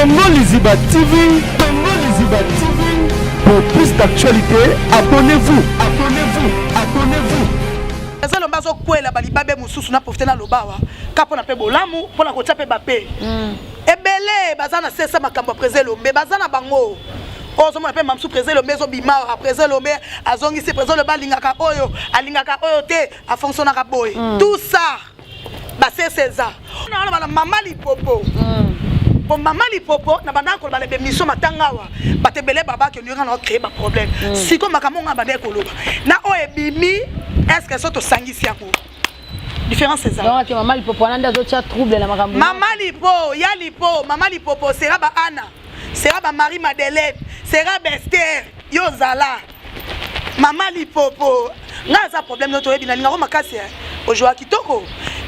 Tongo Liziba TV, Tongo Liziba TV. Pour plus d'actualité, abonnez-vous, abonnez-vous, abonnez-vous. Eza lomba zo kwela balibabe mususu na profiter na lobawa kapo na pe bolamu pona ko tsape bape ebele bazana sesa makambo président lombe bazana bango ozo mona pe mamsu président lombe zo bima président lombe azongi se président lombe alingaka oyo te a fonctionnaka boy tout ça ba sesa na bana mama lipopo pour maman lipopo na banda ko balebe mission matangawa batebele baba ke nyonga na créer ba problème siko makamonga bande ko loba na o ebimi est-ce que ça te sangisi yako différence c'est ça donc maman lipopo nanda zo tia trouble na makambo maman lipo ya lipo maman lipopo sera ba Anna sera ba Marie Madeleine sera Bester yo zala maman lipopo nga za problème noto ebi na ngako makasi aujourd'hui kitoko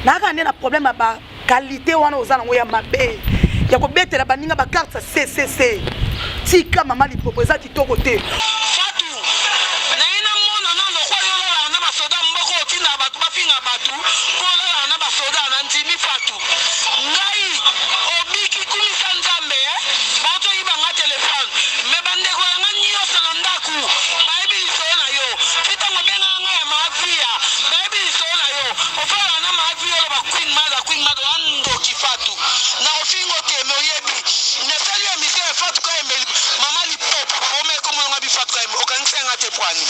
na ka ndena problème ba qualité wana ozana ngoya mabe ya ko betela baninga ba carte CCC tika mama lipopo za kitoko te fatu na ina mona na lo kwa yola na basoda mboko tina batu bafinga batu kola na basoda na ndimi fatu ngai obiki kumisa nzambe bato iba nga telefone me bande ko nga nyo sana ndaku baibi sona yo fita ngobenga nga ya mafia baibi sona yo ofala na mafia lo ba queen mother ando kifatu na ofingo te me oyebi ne sali ya mise fatu ka emeli mama li pop o me komo nga bi fatu ka o kan senga te pwani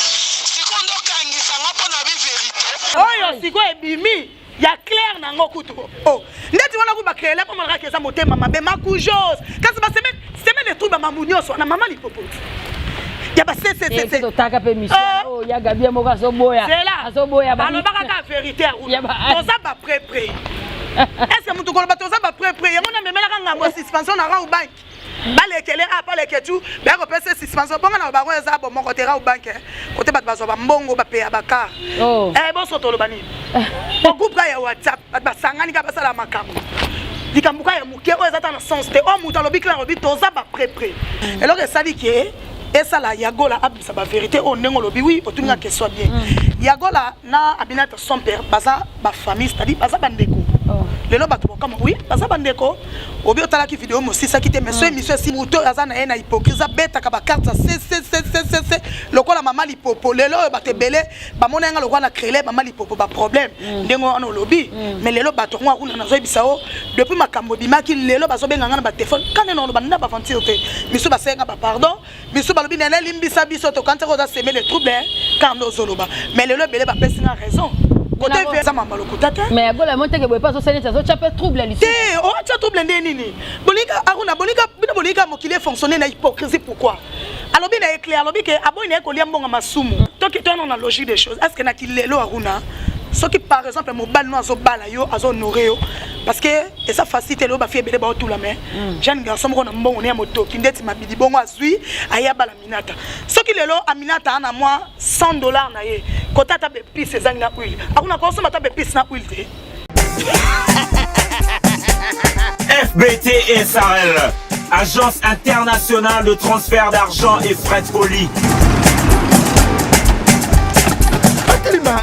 sikondo kangisa ngapo na bi verite oyo siko ebimi ya clair na ngokutu oh ndeti wana ku ba créer la comme on rakeza motema mabe makujos kasi ba semaine de trucs ba mamunyoso na mama li popo ya ba c'est to taka pe mission oh ya gabia moka soboya asoboya ba alors ba ka vérité on ça ba pré est-ce que mutu ko ba to ça ba pré yango na memela ka ngambo suspension na ra u bank balekele apa leketu ba ko pese suspension bonga na ba ko eza bo moko te ra u bank côté ba bazo ba mbongo ba pe abaka bo soto lo bani bo groupe ka ya WhatsApp ba sangani ka ba sala makambo dikambuka ya muke o eza ta na sens te o mutu alobi clair obi to ça ba pré et alors que ça dit que et ça là yagola abisa ba vérité on nengo lobi oui otunga que soit bien yagola na abinata son père baza ba famille c'est-à-dire baza bandeko lelo bato kama oui baza bandeko obi otala ki vidéo mo sisa kite mais monsieur si muto azana ena hypocrisie beta ka ba carte c lokola mama lipopo lelo batebele ba mona nga lokola créer mama lipopo ba problème ndengo on lobi mais lelo bato ngwa kuna na zo bisao depuis makambo bimaki lelo bazo benga nga na ba téléphone kana no ba nda ba fantir te monsieur ba senga ba pardon monsieur ba lobi nene limbisa biso to quand on a semé les troubles quand nos zoloba mais lelo belé ba pesinga raison côté ça mama lokutata mais bola monte ke boye pas so sene ça chape trouble ali te o cha trouble nini bolika aruna bolika mokile fonctionner na hypocrisie pourquoi alors bien éclair alors bien que abo ina ko liambonga masumu to ki to na logique des choses est-ce que na kilelo aruna ce qui par exemple mobile no azo bala yo azo honorer yo parce que et ça facilite lo ba fi ebele ba tout la main jeune garçon ko na mbongo ne moto ki ndeti mabidi bongo azui aya bala minata ce qui lelo aminata na moi $100 na ye kota ta be pisse ezangi na huile akuna ko so mata be pisse na huile te FBT SARL, Agence internationale de transfert d'argent et frais de colis.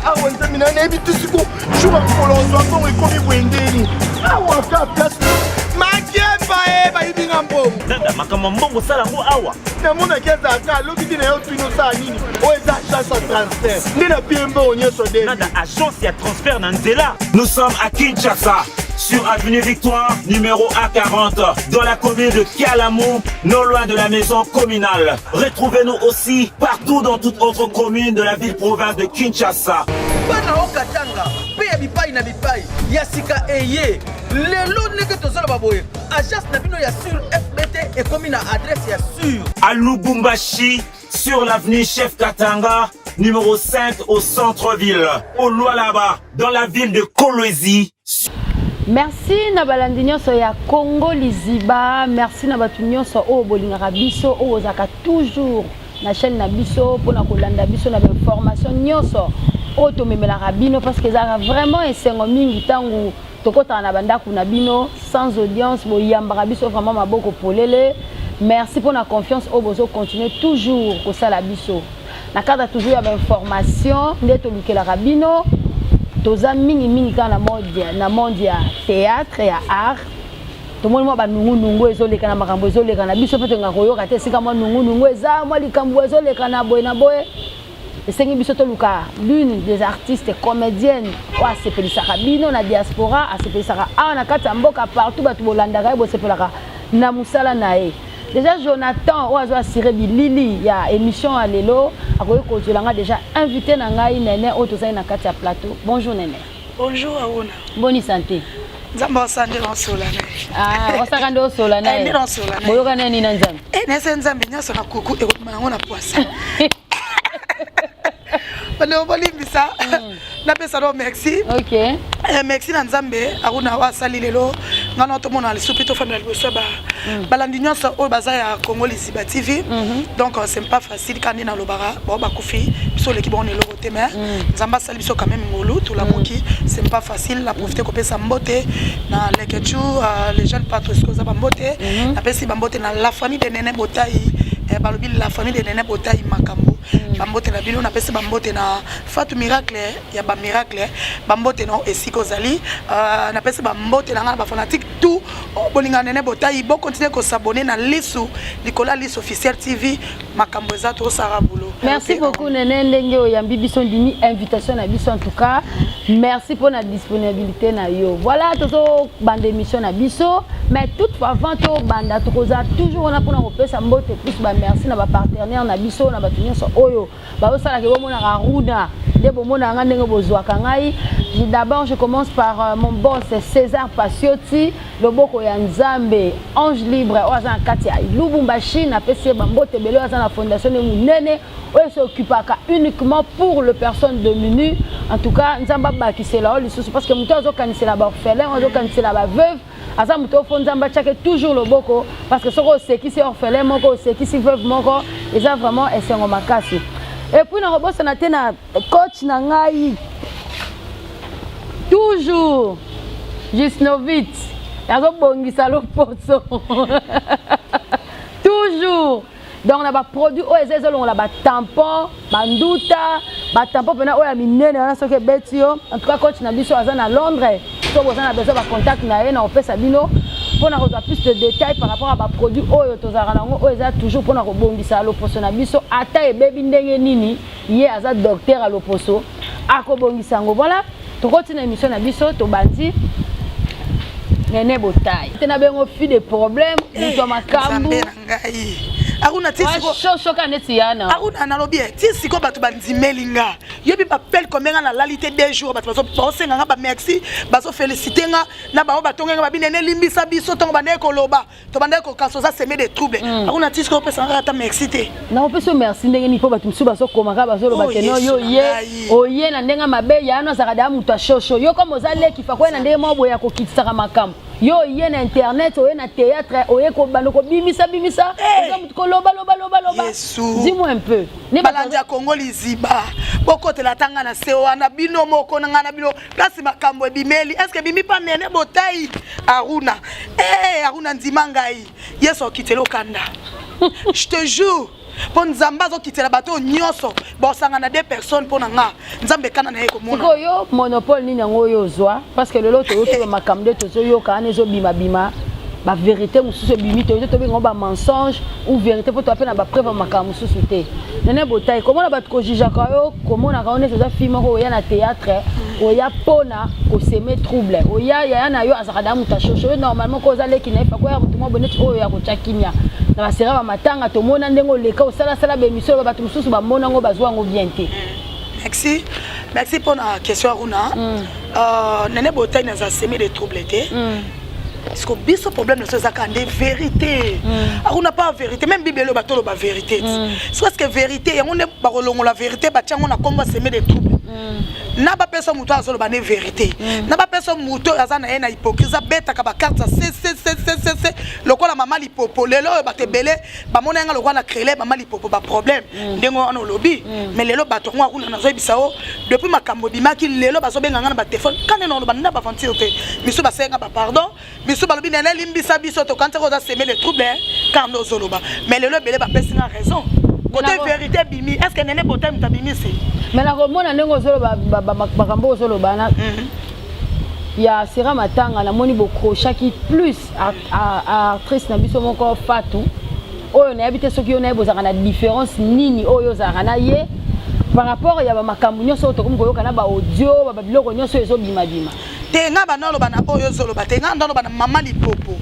Awa nzamina na ebi tusiku shuba kolonzo bongo ekomi bwendeni awa ka place makemba ba yibinga mbongo Nanda makama mbongo sala ngo awa na mona keza ka lobi na yo twino sa nini o eza chance à transfert ndina piembo onyeso de Nanda agence ya transfert na nzela. Nous sommes à Kinshasa sur avenue Victoire numéro A40 dans la commune de Kialamou, non loin de la maison communale. Retrouvez-nous aussi partout dans toute autre commune de la ville-province de Kinshasa. Bana okatanga pe bipai na bipai yasika eye lelo neke tozala baboye agence na bino ya sur FBT et commune adresse ya sur À Lubumbashi sur l'avenue Chef Katanga numéro 5 au centre-ville, au Lualaba dans la ville de Kolwezi. Merci na balandi nyonso ya Congo Liziba, merci na batu nyonso o bolingaka biso o ozaka toujours na chaîne na biso pona kolanda biso na information nyonso o to memelaka bino parce que ça vraiment esengo mingi tangu tokota na bandako na bino sans audience boyambaka biso vraiment maboko polele. Merci pour la confiance au bozo continuer toujours ko sala biso na kada toujours ya information ndeto lukela rabino toza mingi kana na monde ya théâtre et art to moni mo ba nungu ezoleka na makambo ezoleka na biso pe to ngakoyoka te sika mo nungu eza mo likambo ezoleka na boye na boye esengi biso to luka l'une des artistes comédiennes o asepelisaka bino na diaspora asepelisaka awa na kati ya mboka partout bato bolandaka ye bosepelaka na musala na ye. Déjà Jonathan o azo assuré bilili ya émission à lelo akoyi kozolanga déjà invité na ngai Nene o tozali na kati ya plateau. Bonjour Nene. Bonjour Aouna. Bonne santé. Nzamba sande na solana. Ah, osaka ndo solana. Ndi na solana. Boyoka nani na nzambe? Nese nzambe nyasa na kuku e ko na poisson. Bano bolimbisa. Na pesa do merci. OK. Merci na nzambe Aouna wa sali lelo. Ngana to mona le soupito famille boso ba. Balandi nyonso o baza ya Congo Liziba TV. Donc c'est pas facile quand na lobara ba ba kufi biso l'équipe on est le côté mais nzamba sali biso quand même ngolo tout la moki c'est pas facile la profiter ko pesa mbote na lekechu les jeunes patrons ko za mbote na pesi mbote na la famille de Nene Botai balobi la famille de Nene Botai makambo bambote na bilo na pesi bambote na Fatou Miracle ya ba miracle bambote no esiko zali na pesi bambote na ngana ba fanatique tout bolinga Nene Botai bo continuer ko s'abonner na lisu likola lisu officiel TV makambo za to sara boulot. Merci beaucoup Nene ndenge oyambi biso dini invitation na biso en tout cas merci pour la disponibilité na yo. Voilà toto bande émission na biso mais toutefois avant to banda to koza toujours on a pour na kopesa mbote plus ba merci na ba partenaire na biso na batunyo so oyo ba osala ke bomona Aruna de bomona nga ndenge bozwaka ngai. D'abord je commence par mon boss César Pasioti loboko ya Nzambe Ange Libre oza kati ya Lubumbashi na pesi ba mbote belo oza na fondation de Munene oyo s'occupaka uniquement pour le personne de menu. En tout cas Nzamba bakisela o lisusu parce que muto azo kanisela ba orphelin azo kanisela ba veuve aza muto fo Nzamba chake toujours loboko parce que soko sekisi orphelin moko sekisi veuve moko eza vraiment esengo makasi. Et puis na robosa na tena coach na ngai toujours Jusnovitz azo bongisa loposo toujours. Donc on a ba produit o ezezo on a ba tampon banduta ba tampon pena o ya minene na soke betio. En tout cas coach na biso aza na Londres so boza na besoin ba contact na ye na opesa bino pour na avoir plus de détails par rapport à ba produit oyo tozara nango o eza toujours pour na kobongisa loposo na biso ata e bebi ndenge nini ye aza docteur à loposo akobongisa ngo. Voilà to continue émission na biso to bandi Nene Botai tena bengo fi de problème muto makambu Aruna tisiko choka netiana Aruna analobi tisiko batu bandimelinga yebi ba pel komenga na lalité des jours batu bazo senga nga ba merci bazo féliciter nga na ba batonga ba binene limbisa biso tongo bande ko loba to bande ko kasoza semer des troubles Aruna tisiko pesa nga ta merci te na opeso merci ndenge ni po batu msu bazo komaka bazo loba ke no yo ye oye na ndenga mabe ya no zakada mutu ashosho yo comme ozale kifa ko na ndenge mobo ya kokitsaka makambo yo ye na internet oye na théâtre oye ko bando ko bimisa oza mutu ko loba dis-moi un peu ne balanja Congo Liziba bokote la tanga na sewa na bino moko na ngana bino place makambo ebimeli est-ce que bimi pa Nene Botai Aruna Aruna nzimangai yeso kitelo kanda je te jure pour Nzamba zo kitela bato nyonso bosanga na deux personnes pour nga Nzambe kana na yeko mona yo monopole ni nango yo zwa parce que lelo to yo makamde to zo yo kana zo bima ba vérité mususu bimi to bengo ba mensonge ou vérité pour to apena ba preuve makambo mususu te. Nene Botai comment na ba ko jijaka yo comment na kaone za film ko ya na théâtre oya pona ko semer trouble oya na yo azakada mutashosho normalement ko za leki na ifa ko ya mutu mo boneti oyo ya ko chakinya na basera ba matanga to mona ndengo leka osala sala be misolo ba mususu ba mona ngo bazwa ngo bien te. Merci pour la question Aruna. Nene Botai na za semer des troubles te. Parce que biso problème c'est ça quand des vérités. On n'a pas vérité même Bible le bateau la vérité. C'est que vérité on est pas la vérité ba tiens on a comment semer des troubles. Na ba personne muto azolo ba ne vérité. Na ba personne muto azana na hypocrisie beta ka ba carte c'est lokola mama lipopo lelo ba te belé ba mona nga lokola na créer mama lipopo ba problème. Ndengo on lobby mais lelo bato ngo akuna na zo bisao depuis makambo bimaki lelo bazo benga nga na ba téléphone quand non ba na ba fantir te. Miso ba senga ba pardon. Miso ba lobi nene limbisa biso to quand on a semer les troubles quand nos zoloba. Mais lelo belé ba pesi na raison. Côté vérité bimi est-ce que Nene Botai mutabimi c'est mais la remona nengo zolo ba makambo zolo bana ya Sera Matanga na moni bokrocha qui plus actrice na biso moko Fatou oyo na habité soki yo na bozaka na différence nini oyo zaka na ye par rapport ya ba makambu nyonso to comme koyoka na ba audio ba biloko nyonso ezo bima te nga banolo bana oyo zolo bate nga ndolo bana mama lipopo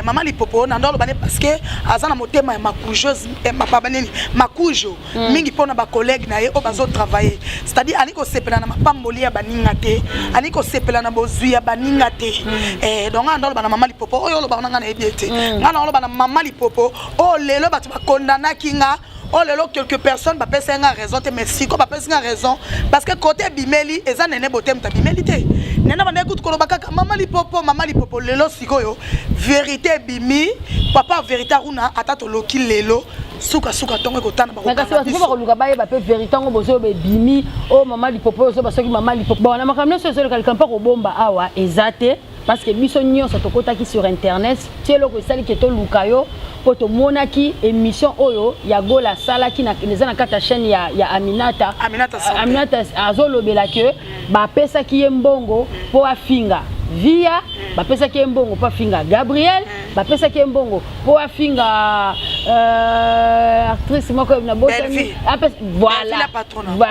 mama lipopo na ndolo bane parce que azana motema ya makujoz mapaba nini makujo mingi pona ba collègue na ye o bazo travailler c'est-à-dire aniko sepela na mapamboli ya baninga te aniko sepela na bozui ya baninga te donc nga ndolo bana mama lipopo oyo lo bana nga na ebiete nga ndolo bana mama lipopo o lelo batu ba condamna kinga. Oh lelo quelques personnes ba pesa nga raison te merci ko ba pesa nga raison parce que côté bimeli eza nene botem ta bimeli te nena bana écoute ko baka mama lipopo lelo sikoyo vérité bimi papa vérité runa atato loki lelo suka tongo ko tana ba ko kasi ba ko luka ba pe vérité ngo bozo be bimi oh mama lipopo so ba soki mama lipopo bona makamno so le quelqu'un pas ko bomba awa ezate parce que biso nyonso tokotaki sur internet tielo ko sali ke to lukayo po to monaki émission oyo ya gola sala ki na les na kata chaîne ya Aminata azolobela ke ba pesa ki mbongo po afinga via ba pesa ki mbongo po afinga Gabriel ba pesa ki mbongo po afinga actrice moko na botani voilà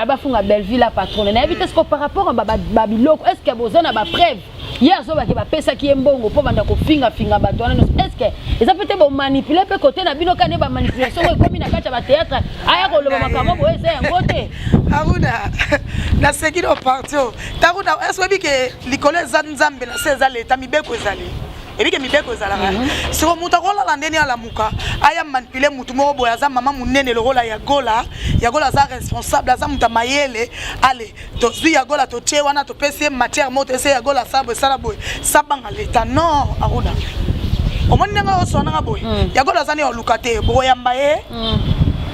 ba funga Belleville la patronne na éviter ce que par rapport à ba biloko est-ce que bozana ba preuve ya zoba ke ba pesa ki mbongo po banda ko finga batwana est-ce que eza peut-être ba manipuler pe côté na bino kane ba manipulation ko komi na kacha ba théâtre aya ko loba makamo bo ese ngote aruna na sekiro parto taruna est-ce que likole zanzambe na seza leta mibeko ezali ebike mibeko ezala siko muta kola la ndeni ala muka aya manipuler mutu mo boya za mama munene lokola ya gola za responsable za muta mayele ale to zui ya gola to che wana to pese matière moto ese ya gola sabo sala boy sabanga leta non aruna omoni nga osona nga boy ya gola za ne olukate boya mbaye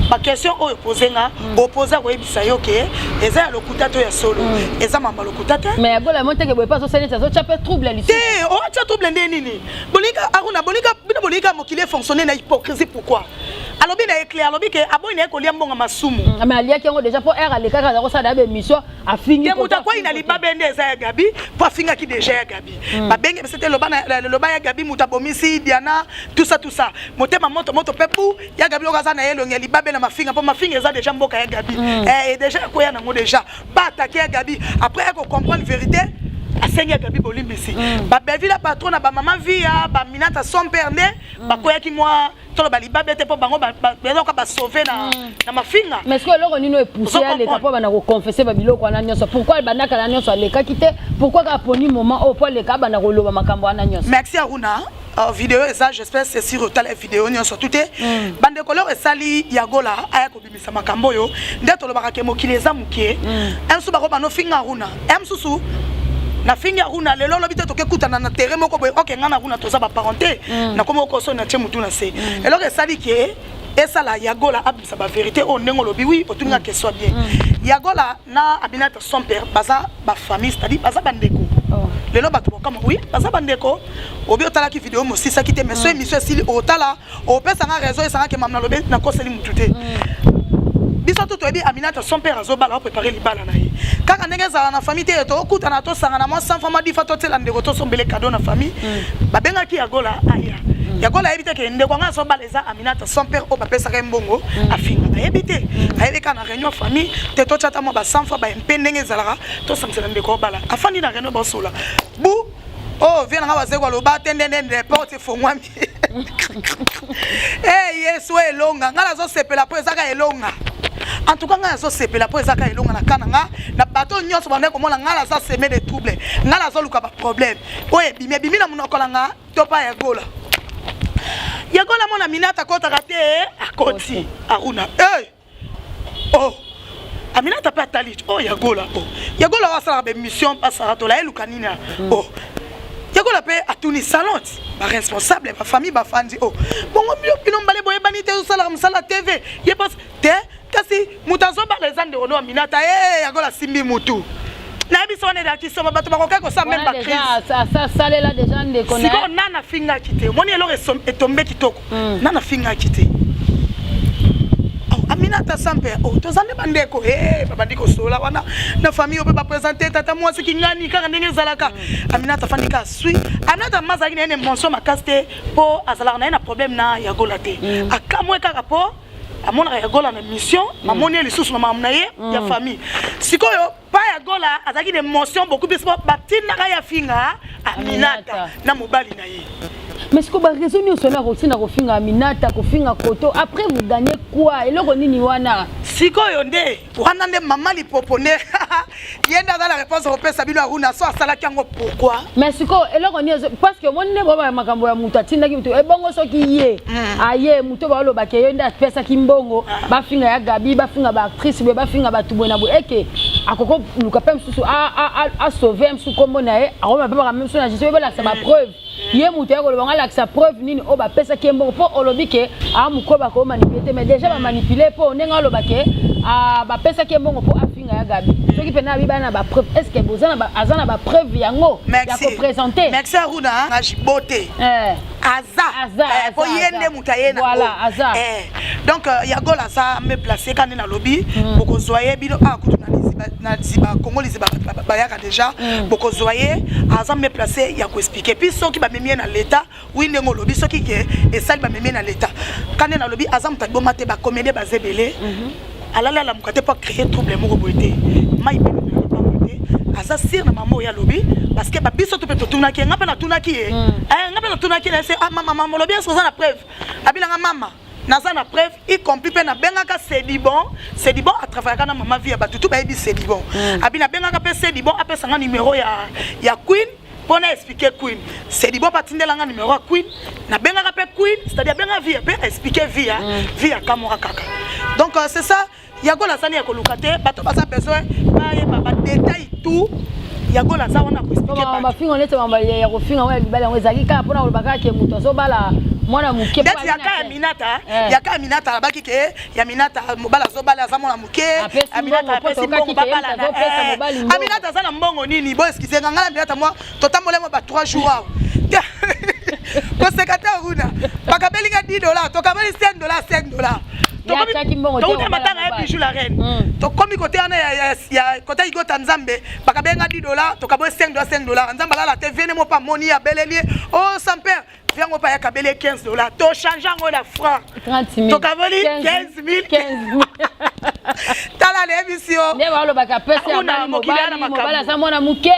ma question o posenga opposer ko ebisa yoke eza ya lokuta to ya solo eza mama lokuta te mais agola monte ke boy pas so seneta so chape trouble li te o cha trouble nini bolika aruna bolika mokile fonctionner na hypocrisie pourquoi alors bien éclair alors bien que aboni ko lia mbonga masumu mais alia ki ngo déjà pour era le kaka ko sa da be mission afingi ko ta kwa ina libabe ndeza ya Gabi po afinga ki déjà ya Gabi ba benge c'était loba ya Gabi muta bomisi Diana tout ça motema moto pepu ya Gabi lokaza na yelo ngeli libabe na mafinga po mafinga eza déjà mboka ya Gabi et déjà ko ya nango déjà pas attaquer ya Gabi après ko comprendre vérité asengi ya Gabi bolimbisi ba Belleville la patronne ba maman via ba Minata son père né ba koya ki moi tolo ba libabe te po bango ba ka sauver na mafinga mais est-ce que loko nino epoussé les capo ba na ko confesser ba biloko wana nyonso pourquoi ba naka na nyonso le ka kité pourquoi ka poni moment au point le ka ba na ko loba makambo wana nyonso merci Aruna vidéo et ça j'espère c'est sur la vidéo nyonso tout est bande color et sali yagola aya ko bimisa makambo yo ndeto lo ba ka mokile za mukie emsu ba ko ba no finga Aruna emsusu na finga Aruna lelo lo bité to ke kutana na terrain moko boy OK ngana Aruna to za ba parenté na komo ko so na tie mutu na se elo ke sali ke esa la yagola abisa ba vérité o nengo lobi oui otunga que soit bien yagola na Aminata son père baza ba famille c'est-à-dire baza bandeko lelo bato kama oui baza bandeko obi otala ki vidéo mo sisa ki te mais so émission sili otala o pesa nga réseau esanga ke mamna lobi na koseli mutu te biso to ebi Aminata son père azobala o préparer libala na ye kaka ndenge za na famille te to okutana to sanga na mo sans fama di fato tela ndeko to sombele cadeau na famille babenga ki yagola aya yagola ebite ke ndeko nga so baleza Aminata son père o bapesa ka mbongo afinga ebite ayebeka na réunion famille te to chata mo ba sans fois ba mpendenge zalaka to samsela ndeko bala afandi na réunion ba sola bu oh viens nga baze kwa loba tendende porte fongwami yeso elonga ngala zo sepela po ezaka elonga en tout cas nga zo sepela po ezaka elonga na kananga na bato nyonso bande ko mona ngala za semer des troubles ngala zo luka ba problème oye bimi na munoko langa to pa ya gola yagola mona Aminata kota kate akoti Aruna oh Aminata pa tali oh yagola wasala be mission pasara to la elukanina oh yagola pe atuni salonti ba responsable ba famille ba fandi oh bongo bino mbale boye banite usala msala TV ye pas te kasi mutazo ba les ande ono Aminata yagola simbi mutu na biso on est d'activité ba bato ba ko sa même ba crise ça sale là déjà ndé connaît siko nana finga kité moni elo etombe kitoko nana finga kité Aminata Sampe, oh, tozane bandeko, babandiko sola wana, na famille ope ba présenter tata moi ce qui ngani kaka ndenge zalaka. Aminata fandika sui, Aminata mazaki na ene mention makaste po azalaka na ena problème na ya golate. Akamwe kaka po amona ya gola na mission, amoni lisusu na mamna ye ya famille. Sikoyo pa ya gola azaki des mentions beaucoup plus batina ka ya finga Aminata na mobali na ye. Mais ce que vous raisonnez sur la routine, à Aminata, à Koto, après vous gagnez quoi? Et là, on y wana. Siko yonde, wana nde maman li popone. Yenda dans la réponse européenne, Sabino Aruna, so asala kiango pourquoi? Mais Siko, et là, on y parce que moi, ne vois pas makambo ya mutatina qui muto. Et bongo so ki ye, aye muto ba lo baké yonda pesa kimbongo, ba finga ya Gabi, ba finga ba actrice, ba finga ba tubona bo. Eke, akoko luka pem susu a sauver msu kombo na e, a on m'a pas même sur la gestion, ba la ça ma preuve. Yé mouté ko longa la sa preuve nini o ba pesa kembo po olobike a mukoba ko manipuler mais déjà ba manipuler po nenga lobake a ba pesa kembo po afinga ya Gabi soki pena bi bana ba preuve est-ce que bozana ba azana ba preuve yango ya ko présenter merci Aruna na jibote aza po yende mutayena voilà aza donc ya gola ça me placer quand na lobby boko zoyer bino na ziba Congo liziba bayaka déjà boko zoyer aza me placer ya ko expliquer puis soki ba memie na l'état oui ndengo lobby soki ke et ça ba memie na l'état quand na lobby aza mutabo mate ba comédie ba zebele alala la mukate pas créer trouble moko boité mai pe pas boité aza sir na maman ya lobby parce que ba biso to pe to tunaki ngapa na tunaki ngapa na tunaki na c'est maman lobby est-ce que ça na preuve abilanga mama naza na preuve y compris pe na bengaka c'est dit bon à travers kana maman vie ba tout ba ebi c'est dit bon abina bengaka pe c'est dit bon apesa nga numéro ya Queen pour expliquer Queen c'est dit bon patindela nga numéro ya Queen na bengaka pe Queen c'est-à-dire benga vie pe expliquer vie ya Kamora kaka donc c'est ça yago la sani ya kolukate bato basa besoin ba détail tout yago la sa wana ko expliquer ba ba fingo nete ba ya ko finga wa bibala ngezaki ka pona kolubaka ke muto so bala mwana muke pa yaka Aminata la baki ke ya Aminata mobala zo bala za mwana muke Aminata apesi mbongo babala Aminata za na mbongo nini bo excusez ngala Aminata moi totamole mo ba 3 jours ko secrétaire Runa bakabelinga $10 tokabeli $5 to matanga ya bijou la reine to komi côté ana ya côté igota Nzambe bakabenga $10 tokabo $5 Nzamba la TV ne mo pas moni ya belelie oh sans père viens on pas ya kabele $15 to changer ngo la franc 30 000 to kabeli 15 000 tala l'émission ne ba lo baka pesa ya mobala za mwana muke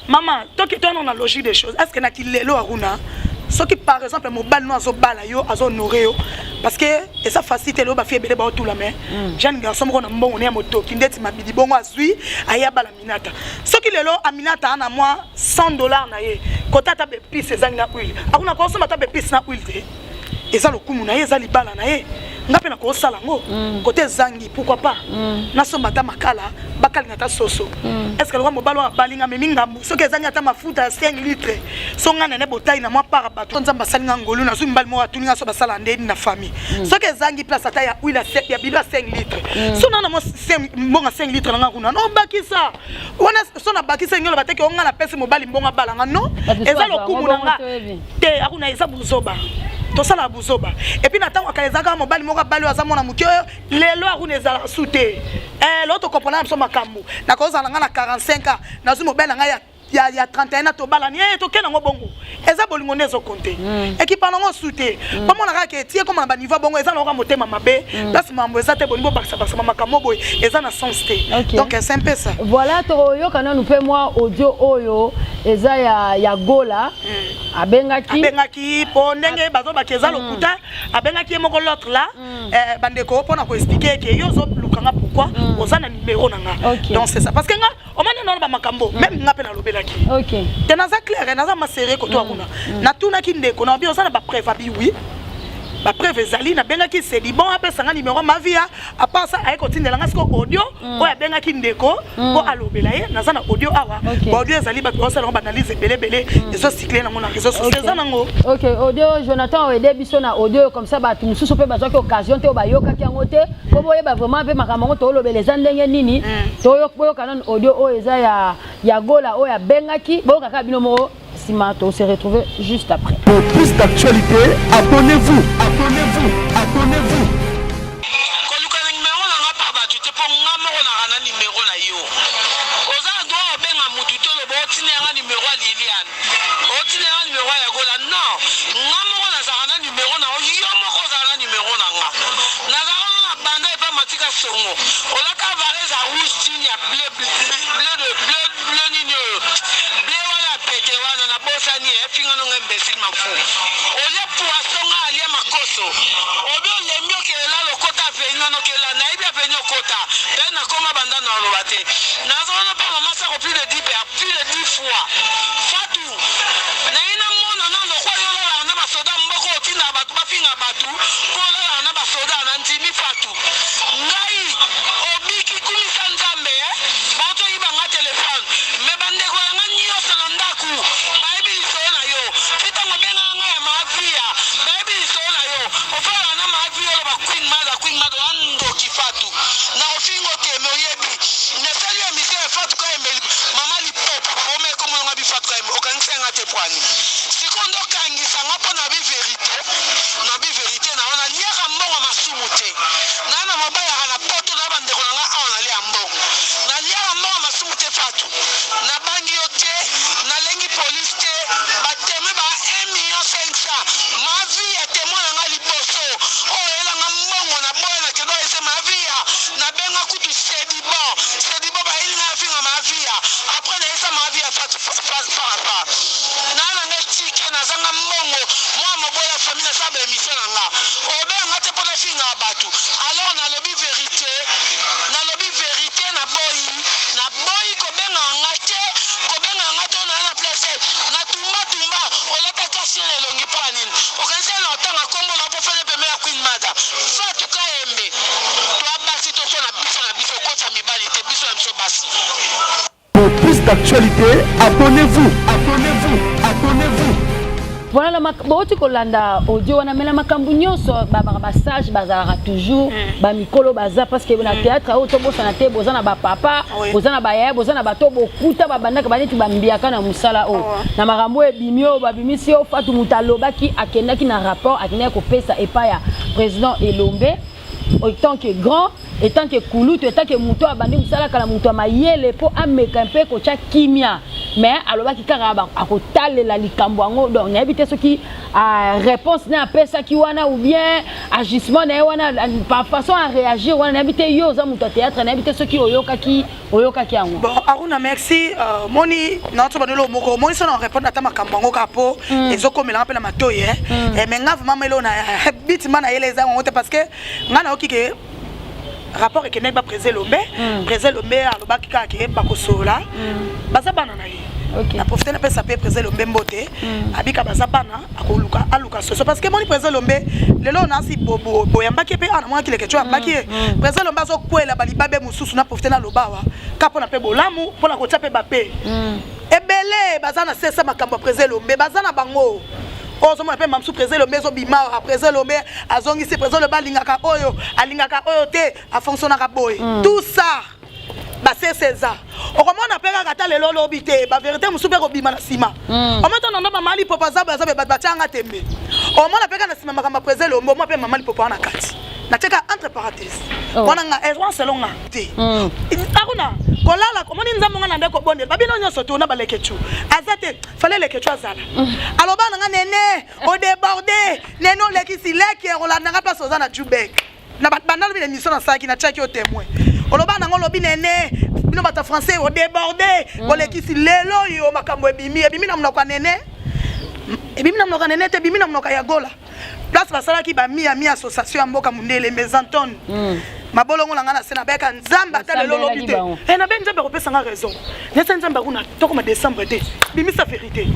maman to ki tono na logique des choses est-ce que na kilelo Aruna ce qui par exemple mobile no azo bala yo azo honorer yo parce que et ça facilite lo ba fi ebele ba tout la main jeune garçon mo na mbongo ne moto kindeti mabidi bongo azui aya bala Aminata ce qui lelo Aminata ana moi $100 na ye kota ta be pisse ezangi na huile akuna ko soma ta be pisse na huile te eza lokumu na ye eza libala na ye ngape na ko sala ngo côté zangi pourquoi pas na soma ta makala bakali na ta soso est-ce que le mobalo balinga meminga so ke zangi ta mafuta 5 litres so ngana ne botai na mwa para bato nzamba salinga ngolu na zumba mo atuninga so basala ndeni na famille so ke zangi place ata ya huile ya bilwa 5 litres so na mo 5 litres na nguna no bakisa wana so na bakisa ngelo bateke onga na pese mobali mbonga balanga no eza lokumu na nga te akuna eza buzoba to sala buzoba et puis natango akaezaka mobali moko bali aza mona muke lelo akuna ezala sute l'autre comprendre so makambo na koza nga na 45 ans na zo mobali nga ya 31 ans to bala ni to kena ngo bongo eza bolingo nezo compter équipe nango sute pas mona ka ke tie comme na ba niveau bongo eza na ko motema mabe place mambo eza te bolingo baksa makambo boy eza na sens te donc c'est un peu ça voilà to yo kana nous fait moi audio oyo eza ya gola abengaki po ndenge bazo bakeza lokuta abengaki moko l'autre là bandeko pona ko expliquer que yo zo lukanga pourquoi ozana numéro nanga donc c'est ça parce que nga o mani non ba makambo même nga pe na lobelaki OK tenaza clair naza masere ko to akuna na tuna ki ndeko na bi ozana ba preuve abi oui ba preuve ezali na bengaki c'est dit bon apesa nga numéro ma vie à part ça ay continue nga siko audio o ya bengaki ndeko po alobela ye naza na audio awa audio ezali ba osala ba analyse belebele ezo cycler na mona réseaux sociaux za nango OK audio Jonathan o ede biso na audio comme ça ba tumususu pe bazaki occasion te o ba yoka ki ngote ko boye ba vraiment pe makambo to lobeleza ndenge nini to yo kana audio o eza ya gola o ya bengaki bo kaka bino mo Simato, on se retrouve juste après. Pour plus d'actualité, abonnez-vous. sur moi. On a qu'à varese à rouge, digne à bleu nini. Bleu wala pété wana na bossa ni finga no imbécile ma fou. On y a poisson à aller ma koso. On veut les mieux que là le quota venu no que là naïbi a venu quota. Ben na koma banda na lobate. Na zone pas maman ça plus de 10 fois. Fatou. Na ina mona na lo kwa yo la na basoda mboko tina batu ba finga batu. Ko la na basoda na ndimi Fatou. Ngai obiki kumisa nzambe bato iba nga telefone. Me bande ko nga nyo sanandaku. Bible sona yo. Fita ngobenga nga ya mafia. Bible sona yo. Ofala na mafia lo ba queen mother ando kifatu. Na ofingo teme oyebi. Ne sali ya mise Fatou ka emeli. Mama li pop. Ome komo nga bi Fatou ka emeli. Okanisa nga te pwani. Sikondo kangisa nga po na bi verite. Na bi verite na wana liaka mbongo masumu te. Na na mabaya kana poto na bande ko nga awana li ambongo. Na liaka mbongo masumu te Fatou. Na bangi yo te. Na lengi police te. Ba teme ba 1,5 million. Ma vie ya témoin nga liboso. Oh ela nga mbongo na boya na kedo ese ma vie ya. Na benga kutu sedibo. Sedibo ba ili na finga ma vie ya. Après na esa ma vie ya Fatou fa. Na nga tike na zanga mbongo. Moi moboya famille na sabe émission nga. Obe nga te pona finga batu. Alors na lobby vérité. Na lobby vérité na boyi. Na boyi ko benga nga te. Ko benga nga to na place. Na tumba. Olata kasi elongi pani. Okanisa na otanga kombo na pofele peme ya Queen Mother. Fatou ka embe. Toi basi to so na biso kota mibali te biso na biso basi. Pour plus d'actualité, abonnez-vous. Voilà boti kolanda audio wana mela makambu nyonso ba stage bazalaka toujours ba mikolo baza parce que na théâtre auto bosa na te boza na ba papa boza na ba yaya boza na bato bokuta ba bandaka ba neti bambiaka na musala o na makambo ebimio ba bimisi o Fatou Mutalobaki akendaki na rapport akendaki kopesa epa ya président Elombe autant que grand etant que kulutu etant que muto abandi musala kala muto mayele po ameka mpe ko cha kimia mais alobaki kaka akotalela likambo yango donc nayebi te soki réponse na apesa ki wana ou bien agissement na wana par façon à réagir wana nayebi te yo za muto théâtre nayebi te soki oyokaki yango. Bon Aruna merci moni na to banelo moko moni so na répondre ata makambo yango kapo ezokomela mpe na matoyi mais nga vraiment melo na bit mana yeleza ngo te parce que nga na okike rapport et que ba président Lombe alobaki ka ke ba kosola baza bana na ye na profiter na pesa pe président Lombe mbote abika baza bana aluka soso parce que moni président Lombe lelo na si bobo boyambaki pe ana mwa kileke chwa mbaki président Lombe azo kwela balibabe mususu na profiter na lobawa kapo na pe bolamu pona ko tape ba pe ebele baza na sesa makambo président Lombe baza na bango. Oh, ça m'a fait mamsou président le maison bima président le maire azongi c'est président le balingaka oyo alingaka oyo te a fonctionnaka boy tout ça ba c'est ça o comment on appelle kata le lolo bité ba vérité musupe ko bima na sima o maintenant na mama li popa za ba batanga tembe o mona peka na sima makamba président le mo pe mama li popa na kati na cheka entre parenthèses wana nga ezwa selon nga te akuna kolala komoni nzambo nga ndeko bonde babino nyoso to na balekechu azate fallait lekechu azala aloba nga nene o débordé neno lekisi leki rolanda nga place ozana Jubek na bandalo bi émission na saki na cheki o témoin oloba nga lobi nene bino bata français o débordé o lekisi lelo yo makambo ebimi na mnoka nene ebimi na mnoka nene te ebimi na mnoka ya gola place basalaki ba mi association ya mboka mundele mezantone mabolongo na ngana sena beka nzamba ta lelo lobité na ben nzamba kopesa nga raison nesa nzamba kuna tokoma décembre te bimisa vérité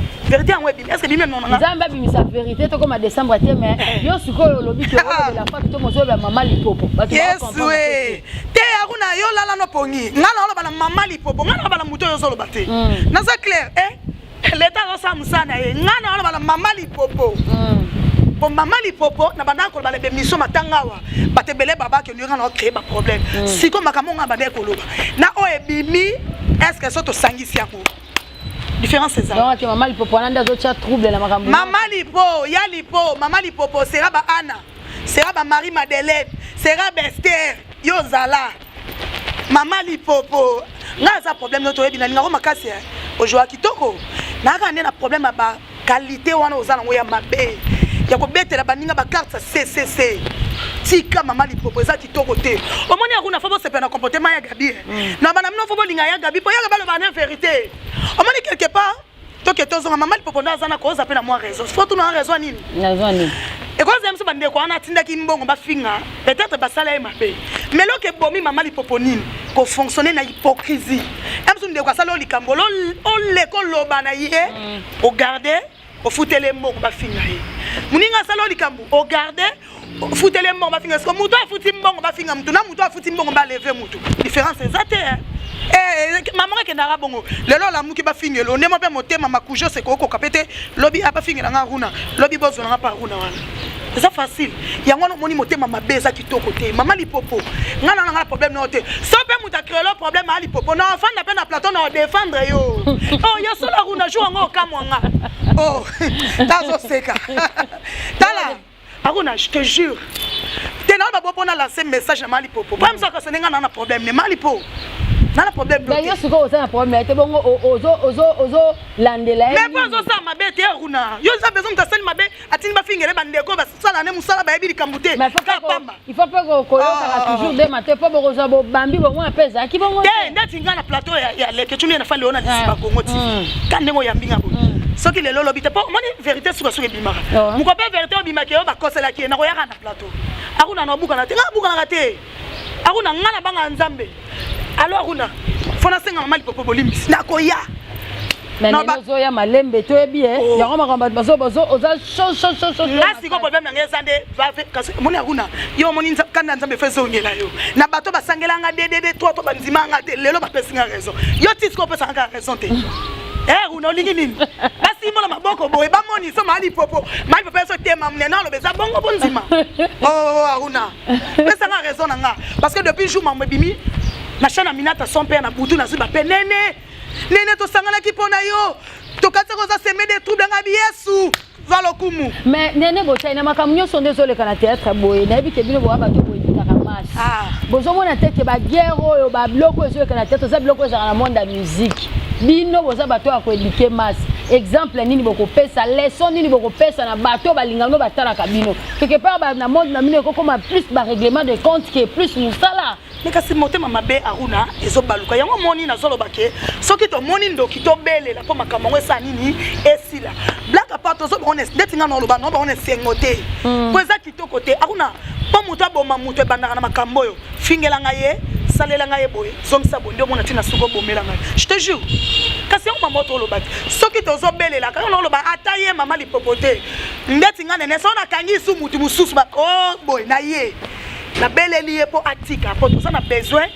en web est-ce que bimem non nga nzamba bimisa vérité tokoma décembre te mais yo sikoyo lobiki o de la fois to mozo ba mama lipopo yes we te akuna yo lala no pongi ngana loba na mama lipopo ngana loba na muto yo solo baté na ça clair l'état va ça musana ngana loba na mama lipopo bon maman lipopo na banda ko ba mission matangawa batebele baba ke nyanga na créer ba problème siko makamonga banda ko loba na o ebimi est-ce que soto sangisi yako différence c'est ça donc maman lipopo nanda zo tia trouble na makambo maman lipopo sera ba Anna sera ba Marie Madeleine sera Bester yo zala maman lipopo nga za problème noto ebina ninga ko makasi aujourd'hui kitoko na ka ndena problème ba qualité wana ozana ngo ya mabe ya kobetela baninga ba carte CCC tika mama lipopo eza kitoko te omoni akuna fo bosepe na comportement ya Gabi na bana mino fo bolinga ya Gabi po ya balo bana vérité omoni quelque part toke tozonga mama lipopo ndaza na koza pe na moi raison faut tout na raison nini et quand j'aime ce bande ko ana tinda ki mbongo ba finga peut-être basala e mabe mais lo ke bomi mama lipopo nini ko fonctionner na hypocrisie emsu ndeko asala likambo lo leko loba na ye o garder o futele mbongo ba finga ye muninga asala likambo o garder futele mbongo ba finga parce que muto afuti mbongo ba finga muto na muto afuti mbongo ba lever muto différence exacte maman ke na rabongo lelo la muki ba fingelo ne mo pe motema makujo se ko kapete lobi apa fingela nga runa lobi bozo nga pa runa wana c'est facile yango no moni motema mabeza kitoko te mama lipopo nga na nga problème no te so pe muta créer le problème à lipopo non enfant na pe na plateau na défendre yo oh ya so la runa jo nga okamwanga oh tazo seka tala aruna je te jure tena ba bopona lancer message na malipopo pas ça que ce nga na problème ne malipo na problème d'ailleurs ce que ça problème te bongo ozo landela mais pas ça mabe te runa yo ça besoin de sel mabe atini ba fingere bandeko ba sala ne musala ba ebi likambute il faut pas ko toujours de matin faut boza bo bambi bo moi pesa ki bongo ndati nga na plateau ya leke tumi na fali ona disiba kongo ti kandengo ya mbinga bo soki lelo lobi te po moni vérité sur ce bimaka muko pe vérité obimaka yo ba kosela ki na ko yaka na plateau akuna na buka na te nga buka na te akuna ngana banga nzambe alors Aruna fona senga mama lipopo bolimbisi nakoya mais nozo ya malembe to ebi yango makamba bazo oza cho ngasi ko problème ngeza nde va kasi moni Aruna yo moni kanda nzambe fezo ngela yo na bato basangela nga DDD to banzima nga te lelo ba pesinga raison yo tiko pesa nga raison te Aruna olingi nini basi mona maboko boye ba moni so mali popo so tema mnena lo beza bongo bonzima oh Aruna pesa nga raison nga parce que depuis jour mambe bimi na chana minata son père na butu na ziba penene nene to sangana ki pona yo to katsa ko za semer des troubles nga biesu valokumu mais nene bota ina makamnyo so désolé kana théâtre boye na bike bino bo abato boye karamas bozo mona teke ba guerre oyo ba bloko so kana théâtre za bloko za na monde ya musique bino boza bato ya ko éduquer masse exemple nini boko pesa leçon nini boko pesa na bato balingano batala kabino quelque part ba na monde na mino ko comme plus ba règlement de compte qui est plus musala mais kasi motema mabe Aruna ezobaluka yango moni na zolo bake soki to moni ndoki to belela po makambo esa nini esila black apart zo honest detinga no loba no ba honest sengote po eza kitoko te Aruna po muto aboma muto ebandaka na makambo yo fingela ngaye salela ngaye boye zomisa bonde mona tina suko bomela ngaye je te jure kasi yango mama to loba soki to zo belela ka no loba ataye mama lipopote ndetinga nene so na kangi su mutu mususu ba oh boy na ye na beleli yepo atika po to na besoin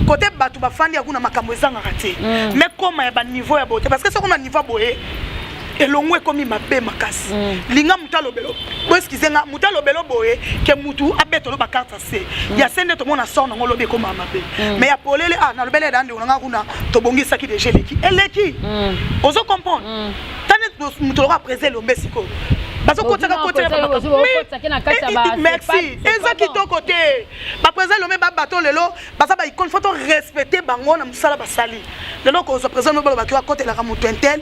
côté batu ba fandi akuna makambo ezanga raté mais comme ya ba niveau ya beauté parce que soko na niveau boye elongwe komi mabe makasi linga mutalo belo bo eskizenga mutalo belo boye ke mutu abetolo ba carte C ya sende to mona sona ngolo be koma mabe mais ya polele na lobele dande onanga kuna to bongisa ki déjà eleki ozo comprendre tane mutolo ka présenter lo mesiko bazo kotaka merci ezaki to côté ba présenter lo me ba bato lelo baza ba icon faut respecter bango na musala basali lelo ko zo présenter lo ba ki côté la mutu intel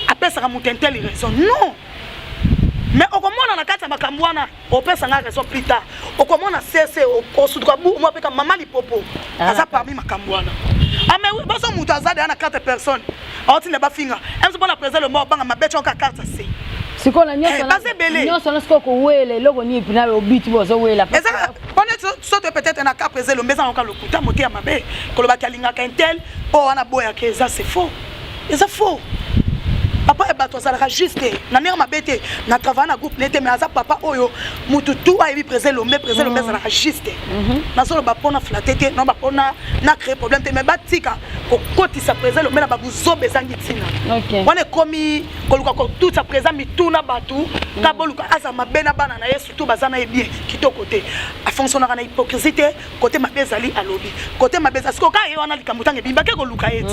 après ça mutu intel raison non mais au comment on a kata makambwana au pesa nga raison plus tard au comment on a cessé au sudra bu moi peka mama lipopo asa parmi makambwana ah mais baso mutu azade na 4 personnes oti ne ba finga emso bona présenter le mort banga mabecho ka carte C siko na nyonso na siko ko wele loko ni pina obiti bozo wela eza pone sote peut-être na ka présenter le mesa ka lokuta moté ya mabe koloba kalinga ka intel o ana boya ke ça c'est faux c'est faux papa e bato azalaka juste na ndenge mabete na travail na groupe nete mais aza papa oyo mutu tu ayebi présenter l'homme azalaka juste nazolo bapona flatter te non bapona na créer problème te mais batika kokotisa présenter l'homme na babuzobe ezangi ntina wana ekomi koluka ko tout sa présent mituna batu ka boluka aza mabe na bana na ye surtout baza na ye bien kitoko te afonctionnaka na hypocrisie te côté mabe ezali alobi côté mabe siko ka ye wana likambo tange bimba ke koluka ye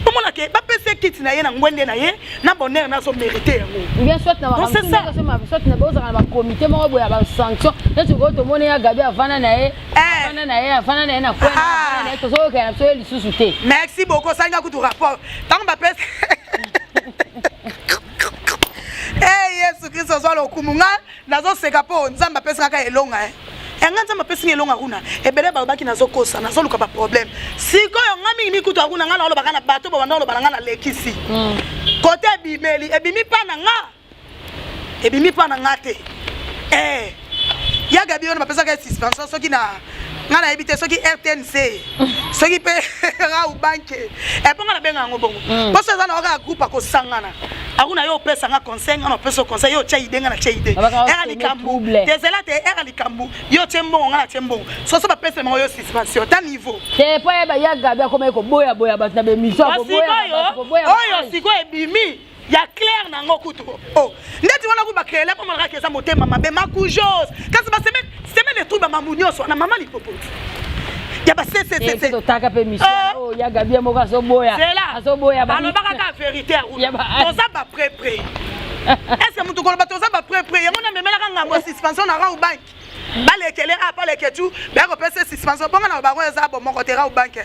pomona ke bapese kiti na ye na ngwende na ye na bonheur na so mériter yango bien soit na ba soit na boza na ba comité mo boya ba sanction neti ko to mona ya Gabi avana na ye na kwena na to so ka na so lisusu te merci beaucoup sanga kutu rapport tant bapese Yesu Christ soit le kumunga nazo seka po nzamba pesa ka elonga nga nzamba pesa elonga kuna ebele balobaki nazo kosa nazo luka ba problème sikoyo ngami ni kutu kuna nga na lobaka na bato ba ndolo balanga na lekisi côté bimeli ebimi pa na nga te ya gabi on mapesa ka suspension soki na nga na ebite soki RTNC soki pe ra u banque ponga na benga ngo bongo poso za na oka groupe ko sangana akuna yo pesa nga conseil nga na pesa conseil yo cha ide nga na cha ide era likambu desela te era likambu yo tembo nga na tembo so ba pesa mo yo suspension ta niveau te po ya gabi akoma ko boya ba na be miso ko boya oyo siko ebimi ya clair na ngokutu ndeti wana ku ba créer pour malaka kesa motema mabe makujos kasi ba semaine de tout ba mamunyo so na mama lipopo ya ba c'est to taka pe mission ya gabi mo ka so boya ba alors baka ka vérité to za ba pré est-ce que mutu ko ba to za ba pré yango na memela ka ngambo suspension na ra u bank balekele apa leketu ba ko pesa suspension bonga na ba ko za bo moko te ra u bank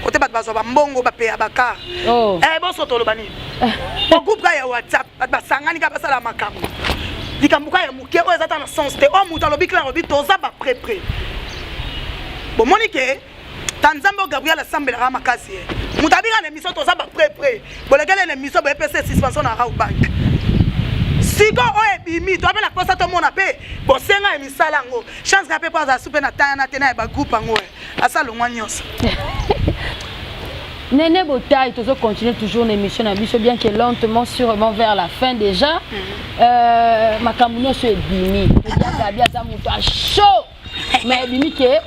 côté ba zo ba mbongo ba pe abaka bo soto lo bani bo groupe ka ya WhatsApp ba sangani ka ba sala makambo likambuka ya muke o ezata na sens te o mutu alobi clair obi to za ba pré bon monique tanzambo Gabriel assemble la makasi mutabika na mission to za ba pré bolekele na mission ba pesa suspension na ra u bank siko oye bimi to apela posa to mona pe bosenga emisala ngo chance ka pe pa za super na tana tena ba groupe ngo asalo ngwanyosa Néné Botaï, toujours continuer toujours l'émission na biso bien que lentement sûrement vers la fin déjà makambuno so ebimi ya bia za muto a chaud mais bimi ke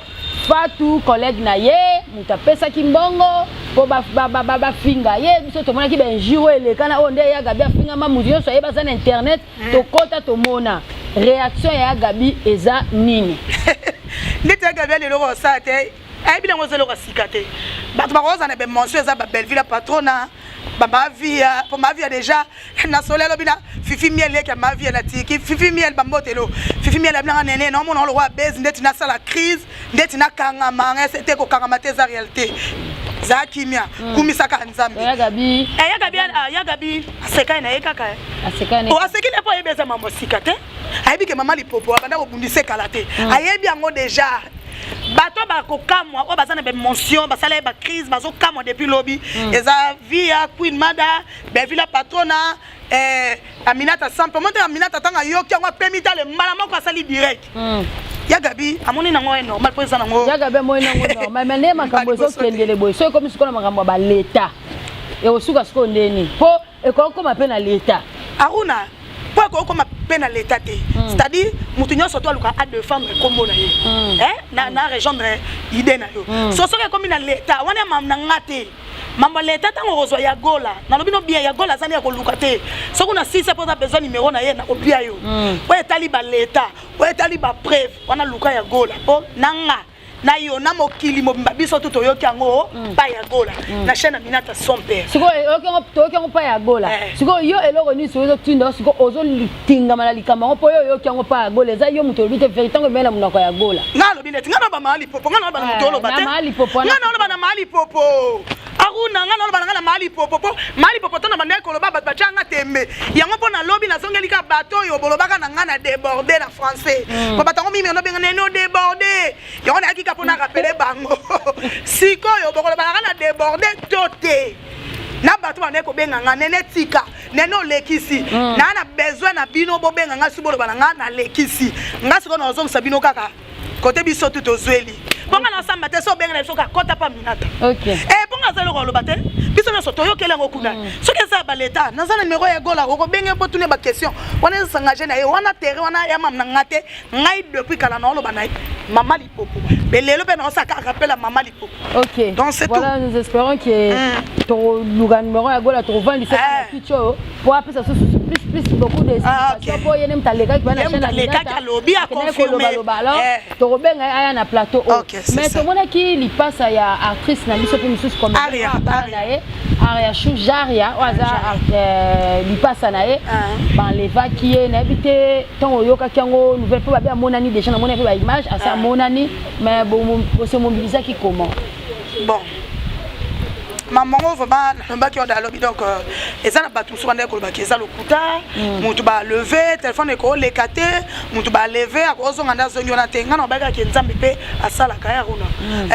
Fatou collègue na ye muta pesa kimbongo po ba finga ye biso to mona ki ben jiro ele kana onde ya gabi finga mamuzi yo so ye baza na internet to kota to mona réaction ya gabi eza nini lite gabi le loko sa te ai bien ngozelo ka sikate bato ba roza na be mention eza ba Belleville patrona ba via pour ma vie déjà na solelo bina fifi miel le ka ma vie na tiki fifi miel bambotelo fifi miel abna nene na mona lo wa base ndeti na sala crise ndeti na kanga manga c'était ko kanga mateza réalité za kimia kumisaka nzambe ya gabi aseka na ekaka aseka o aseki ne po ebeza mambo sikate ayebi ke mama lipopo abanda ko bundise kalate ayebi yango déjà bato ba ko kamwa o bazana be mention basala ba crise bazo kamwa depuis lobby eza via Queen Mada Belleville patrona Aminata Sampo monte Aminata tanga yoki yango permita le mala moko asali direct ya gabi amoni nango normal po eza nango ya gabi mo nango normal mais ne makambo zo kendele boy so comme sikola makambo ba leta e osuka siko ndeni po e ko koma pe na leta aruna po ko koma pe na leta te c'est-à-dire mutu nyonso to aluka a défendre kombo na ye na rejoindre idée na yo so soke komi na leta wana mam na ngate mambo leta tango rozwa ya gola na lobino bien ya gola zani ya koluka te so kuna sisa po za besoin numéro na ye na kopia yo po etali ba leta po etali ba preuve wana luka ya gola po nanga na yo na mokili mobimba biso tout oyoki yango pa ya gola na chaîne Aminata son père siko oyoki yango pa ya gola siko yo eloko ni so tinda siko ozo litinga mala likamba po yo yoki yango pa ya gola za yo muto lobite vérité ngo mena munako ya gola nga lobine tinga na ba mali popo nga na ba muto lo bate nga na ba na mali popo aruna nga na ba na mali popo tona bande ko loba ba changa tembe yango pona lobi na zongeli ka bato yo bolobaka na nga na déborder na français po batango mimi no benga neno déborder yango na ka pona rappeler bango sikoyo bokolo balanga na déborder toté na bato bande ko benga nga nene tika neno lekisi na besoin na bino bo benga nga sibolo balanga na lekisi nga siko na ozongisa bino kaka côté biso tout ozweli bonga na samba te so benga na soka kota pa Aminata bonga za lo bate biso na soto yo kele ngokuna soki za ba leta na za numéro ya gola ko benga po tune ba question wana s'engager na ye wana terre wana ya mam na ngate ngai depuis kala na lo banai mama lipopo belelo pe na saka rappelle mama lipopo donc c'est voilà tout. Nous espérons que ton numéro ya gola to vendre cette picture pour appeler ça plus beaucoup de pour y nem talega qui va na chaîne Aminata lobby a confirmé to benga aya na plateau mais to mona ki li passe ya actrice na biso pe misus comme Aria Chou Jaria waza li passe na ye ban leva qui est na bité ton yoka kango nouvelle po ba monani déjà na mona pe ba image asa monani mais bon se mobiliser qui comment bon maman vraiment nabaki on alobi donc eza na batu souvent ndeko lobaki eza lokuta mutu ba lever téléphone ko lekate mutu ba lever akozonga ndazongi ona tenga na baka ke nzambe pe asala kaya runa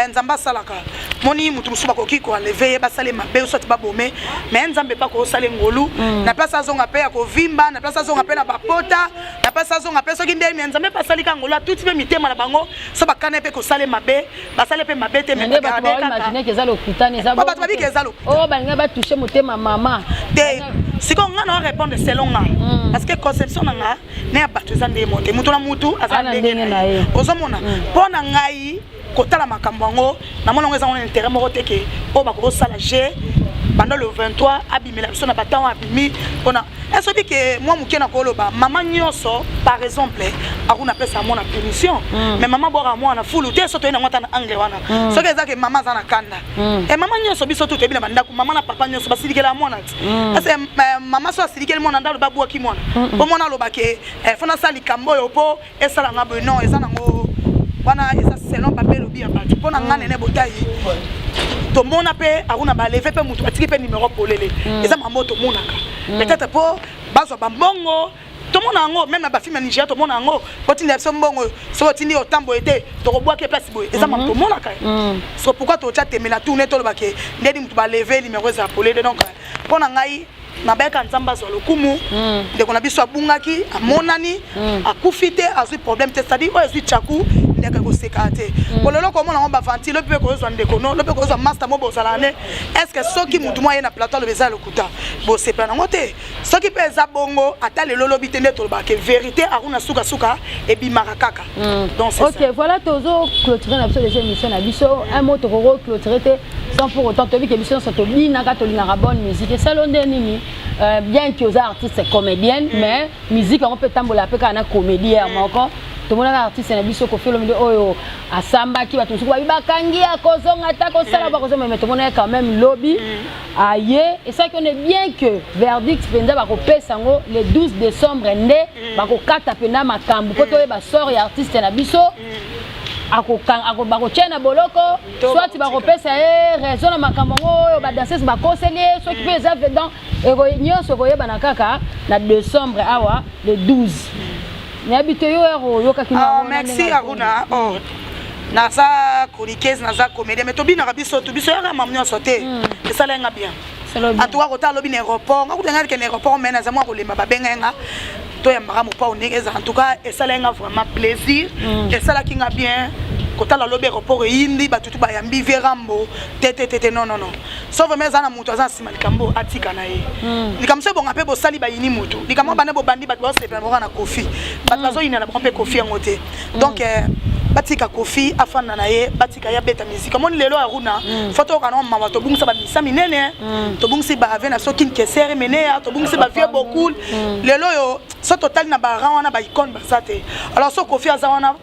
nzamba salaka moni mutu musuba ko kiko lever ba sale mabe so ba bomé mais nzambe pa ko sale ngolu na place azonga pe ko vimba na place azonga pe na bapota na place azonga pe so kinde mais nzambe pa sali ka ngolu tout pe mitema na bango so ba kana pe ko sale mabe ba sale pe mabe te mais ba imaginer que eza lokuta ne eza ba babi ke eza lokuta oh balinga ba toucher motema mama te si ko ngana répondre selon nga parce que conception nga ne abatu za ndemo te mutu na mutu azandenge na ye ozomona pona ngai kotala makambo ngo na mona ngo eza on intérêt moko teke o ba ko sala G pendant le 23 abimela biso na batango abimi pona est-ce que moi mukena ko loba maman nyonso par exemple akuna pesa mona punition mais maman boka mwana fulu te soto ina ngata na angle wana so que ezake maman za na kanda et maman nyonso biso to tebina bandako maman na papa nyonso basilikela mwana parce que maman so asilikela mwana ndalo babu ki mwana po mwana loba ke fona sali kambo yo po esala ngabo non ezana ngo wana eza selon babelo bia batu pona ngane ne botayi to mona pe akuna ba lever pe mutu atiki pe numéro polele eza mambo to monaka peut-être po bazo bambongo to mona ngo même na ba film Nigeria to mona ngo poti ndepso mbongo so tindi otambo ete to kobwa ke place boy eza mambo to monaka so pourquoi to tcha temela tourner to lobake ndedi mutu ba lever numéro za polele donc pona ngai nabeka nzamba zo lokumu ndeko na biso abungaki amonani akufite azui problème te c'est-à-dire o ezui chaku ndeka ko sekate kololo ko mona ngomba ventile pe ko zo ndeko no pe ko zo master mo bozalane est-ce que soki mutu moye na plateau le beza lokuta bo c'est pas ngote soki pe za bongo ata le lolo bitende to ba ke vérité aruna suka suka et bimaka kaka donc c'est OK voilà tozo clôturer na biso les émissions na biso un mot to ko clôturer sans pour autant to bi ke biso so to bina ka to lina bonne musique c'est l'onde nini bien que aux artistes comédienne mais musique on peut tambola pe kana comédien moko to mona artiste na biso ko felo mide oyo asamba ki batu suko bakangi akozonga ta ko sala ba kozoma mais to mona quand même lobby aye et ça qu'on est bien que verdict penza ba ko pesa ngo le 12 décembre ndé ba ko kata pena makambu ko to ba sort ya artiste na biso ako chena boloko soit ba kopesa raison na makambo oyo ba danseuse ba conseiller soit qui peut les faire dans et nyonso ko yeba na kaka na décembre awa le 12 mais habite yo yo kakina merci Aruna naza chroniqueuse naza comédien mais tobina biso ya mamnyo sauté et ça lenga bien en tout cas ko ta lobi na aéroport ngako tenga ke na aéroport mais naza moi ko lemba ba benga to ya mara mo pa onekeza en tout cas et ça lenga vraiment plaisir et ça la kinga bien kota la lobi aéroport yindi batutu ba yambi verambo tete non sauf mais za na mutu aza sima likambo atika na ye likamso bonga pe bo sali ba yini mutu likambo bane bo bandi ba se pe na kofi ba bazo yina na pompe kofi ngote donc batika kofi afana na ye batika ya beta musique mon lelo aruna photo kana mama to bungisa ba misa minene to bungisi ba ave na sokin kesere menea to bungisi ba vie beaucoup lelo yo so total na ba ran wana ba icône ba sate alors so kofi azawana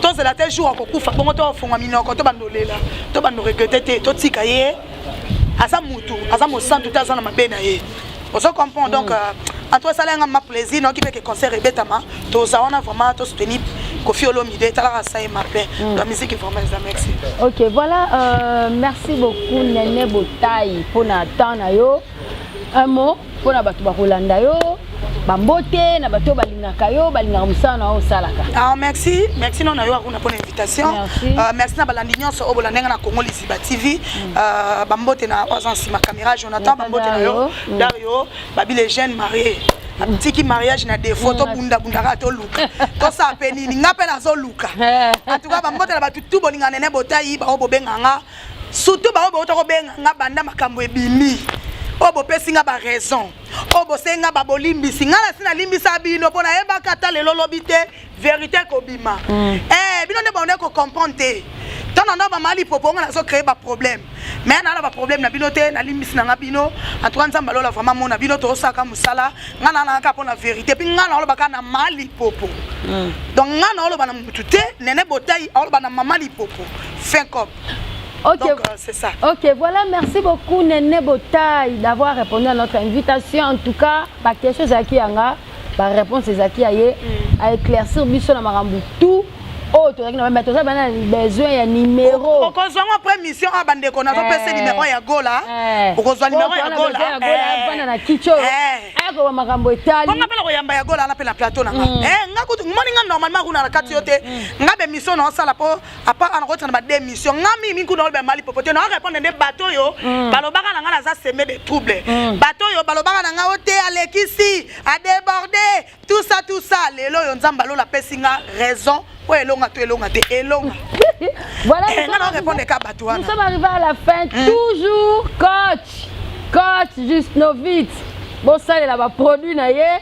tous la tel jour ko kufa bongo to fonga minoko to bandolela to bando regretter to tika ye asa mutu asa mo santu ta zana mabena ye on se comprend donc en toi ça lenga ma plaisir non qui fait que concert ebetama to zawana vraiment to soutenir Kofi Olomide tala ça ma paix la musique est vraiment merci. OK voilà merci beaucoup Nene Botayi pour na temps na yo un mot pour na batu ba Rolanda yo bambote na bato balingaka yo balingaka musana o salaka merci non na yo akuna pour l'invitation merci na balandi nyonso o bolandenga na Congo Liziba TV bambote na osansi ma caméra Jonathan bambote na yo Dario babi les jeunes mariés tiki mariage na des photos bunda to luka to sa peni ngape na zo luka en tout cas bambote na batu tout bolinga Nene Botayi ba obobenganga surtout ba obo to kobenga banda makambo ebimi obo pesinga ba raison obo senga ba bolimbisi ngala sina limbisa bino pona yeba kata lelo lobite vérité ko bima bino ne bonne ko comprendre tant on a mali popo ngala so créer ba problème mais na ba problème na bino te na limbisi na bino en tout cas nzamba lola vraiment mona bino to saka musala ngana na ka pona vérité puis ngana loba kana mali popo donc ngana loba na mutute Nene Botayi loba na mali popo fin cop. OK, donc c'est ça. OK, voilà, merci beaucoup Nene Botayi d'avoir répondu à notre invitation. En tout cas, pas quelque chose à qui anga, pas réponse à qui aye, à éclaircir biso na marambu tout oh tu as mais tu as besoin ya numéro okozwa après mission a bande ko na zo pesa numéro ya gola okozwa numéro ya gola bana na kicho ako ba makambo etali ko ngapela ko yamba ya gola na pela plateau na ngaku moni nga normalement kuna na kati yote ngabe mission na sala po apa ana ko tana ba deux mission ngami mi kuna ba mali popote na répondre des bateau yo balobaka na nga na za semer des troubles bateau yo balobaka na nga ote alekisi a déborder tout ça lelo yo nzamba lo la pesinga raison pour elonga to elonga te elonga voilà nous sommes arrivés à la fin toujours coach juste nos vite bon ça là ba produit na ye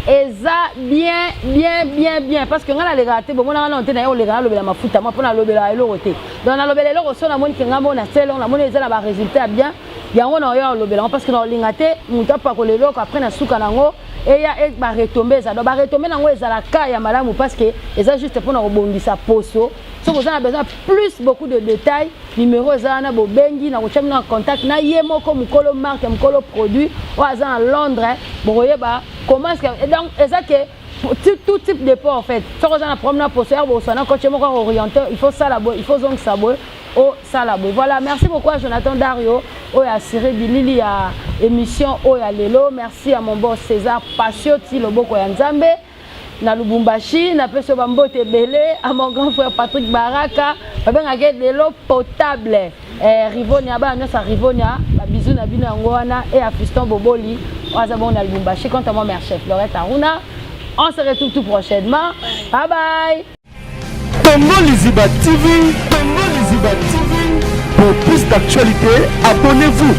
eza bien parce que ngala le raté bon na on te na yo le gars lobela mafuta moi pona lobela eloko te donc na lobela eloko so na moni ke ngamo na selon na moni eza na ba résultat bien yango na yo lobela parce que na lingate muta pa ko leloko après na suka nango et ya ba retomber ça donc ba retomber nango eza la ka ya malamu parce que eza juste pour na rebondisa poso so vous avez besoin plus beaucoup de détails numéro eza na bo bengi na ko chamina contact na yemo ko mukolo marque mukolo produit ou aza en Londres bon yeba comment est-ce que donc eza que tout type de port en fait so ko za na problème poso ya bo so na coach mo ko orienter il faut ça la il faut donc ça bo au Salabo. Voilà, merci beaucoup à Jonathan Dario, au à Cyril Bilili à émission au à Lelo. Merci à mon boss César Pacioti, le boko Yanzambe, na Lubumbashi, na Peso Bambo Tebele, à mon grand frère Patrick Baraka, ben à de l'eau potable. Rivonia, bah nous ça Rivonia, bisous na bino ngwana et à Fiston Boboli, au Azabon na Lubumbashi. Quant à moi, mère chef Lorette Aruna, on se retrouve tout prochainement. Bye bye. Congo Liziba TV, pour plus d'actualités, abonnez-vous.